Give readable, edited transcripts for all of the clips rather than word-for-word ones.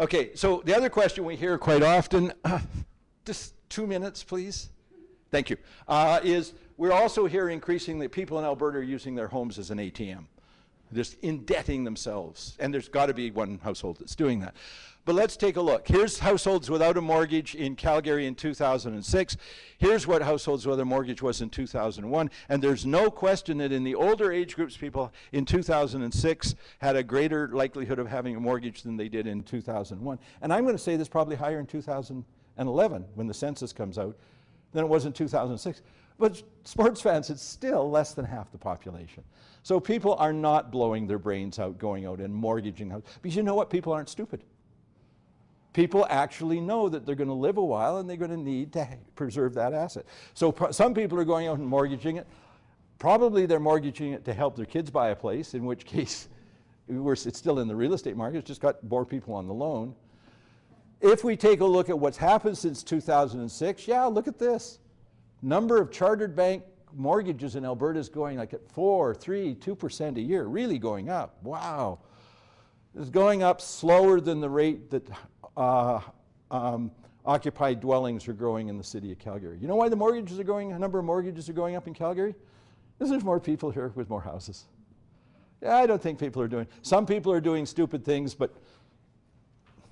Okay, so the other question we hear quite often, just 2 minutes, please. Thank you. Is we're also hearing increasingly that people in Alberta are using their homes as an ATM, just indebting themselves. And there's got to be one household that's doing that. But let's take a look. Here's households without a mortgage in Calgary in 2006. Here's what households with a mortgage was in 2001. And there's no question that in the older age groups, people in 2006 had a greater likelihood of having a mortgage than they did in 2001. And I'm going to say this probably higher in 2011 when the census comes out than it was in 2006. But sports fans, it's still less than half the population. So people are not blowing their brains out, going out and mortgaging houses. Because you know what? People aren't stupid. People actually know that they're going to live a while and they're going to need to preserve that asset. So some people are going out and mortgaging it. Probably they're mortgaging it to help their kids buy a place, in which case it's still in the real estate market. It's just got more people on the loan. If we take a look at what's happened since 2006, yeah, look at this. Number of chartered bank mortgages in Alberta is going like at 4, 3, 2% a year, really going up. Wow. It's going up slower than the rate that occupied dwellings are growing in the city of Calgary. You know why the number of mortgages are going up in Calgary? Because there's more people here with more houses. Yeah, I don't think some people are doing stupid things, but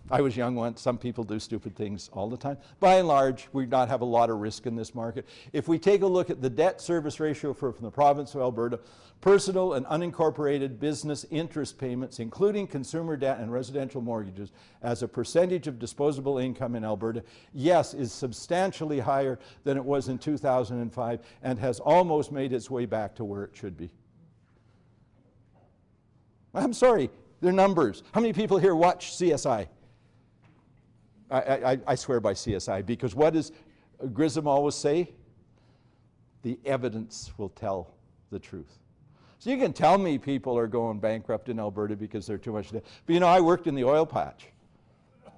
I was young once. Some people do stupid things all the time. By and large, we not have a lot of risk in this market. If we take a look at the debt service ratio from the province of Alberta, personal and unincorporated business interest payments, including consumer debt and residential mortgages, as a percentage of disposable income in Alberta, yes, is substantially higher than it was in 2005 and has almost made its way back to where it should be. I'm sorry, they're numbers. How many people here watch CSI? I swear by CSI, because what does Grissom always say? The evidence will tell the truth. So you can tell me people are going bankrupt in Alberta because they're too much debt. But you know, I worked in the oil patch.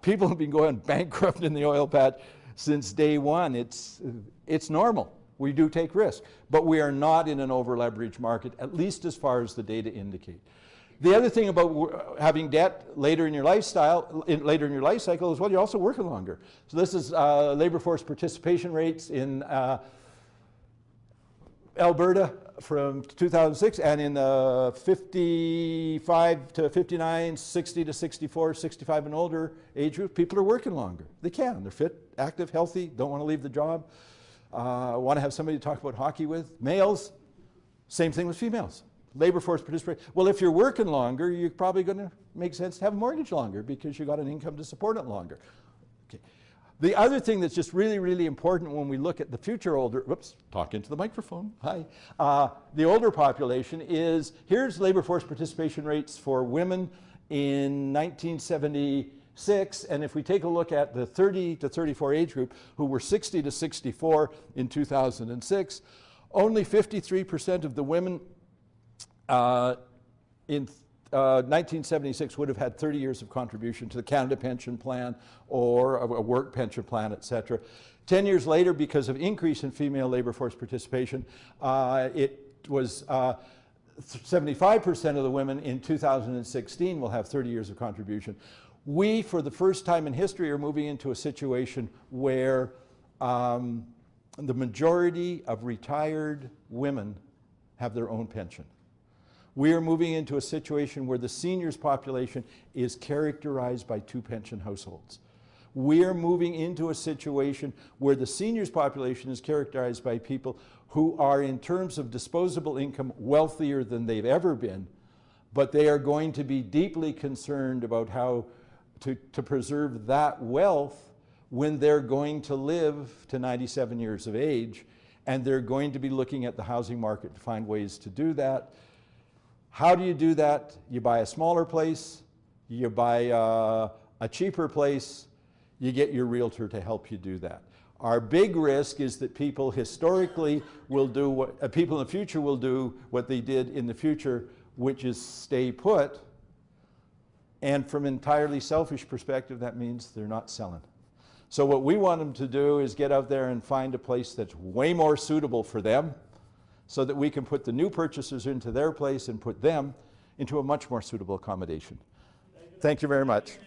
People have been going bankrupt in the oil patch since day one. It's normal. We do take risk. But we are not in an over-leveraged market, at least as far as the data indicate. The other thing about having debt later in your life cycle is, well, you're also working longer. So this is labor force participation rates in Alberta from 2006, and in the 55 to 59, 60 to 64, 65 and older age group, people are working longer. They can. They're fit, active, healthy, don't want to leave the job, want to have somebody to talk about hockey with. Males, same thing with females. Labor force participation. Well, if you're working longer, you're probably going to make sense to have a mortgage longer because you got an income to support it longer. Okay. The other thing that's just really, really important when we look at the future older, whoops, talk into the microphone, hi. The older population is, here's labor force participation rates for women in 1976, and if we take a look at the 30 to 34 age group who were 60 to 64 in 2006, only 53% of the women in 1976 would have had 30 years of contribution to the Canada Pension Plan or a work pension plan, etc. 10 years later, because of increase in female labor force participation, it was 75% of the women in 2016 will have 30 years of contribution. We, for the first time in history, are moving into a situation where the majority of retired women have their own pension. We are moving into a situation where the seniors population is characterized by 2 pension households. We are moving into a situation where the seniors population is characterized by people who are, in terms of disposable income, wealthier than they've ever been, but they are going to be deeply concerned about how to preserve that wealth when they're going to live to 97 years of age, and they're going to be looking at the housing market to find ways to do that. How do you do that? You buy a smaller place, you buy a cheaper place, you get your realtor to help you do that. Our big risk is that people historically will do what people in the future will do what they did in the future, which is stay put. And from an entirely selfish perspective, that means they're not selling. So what we want them to do is get out there and find a place that's way more suitable for them, so that we can put the new purchasers into their place and put them into a much more suitable accommodation. Thank you very much.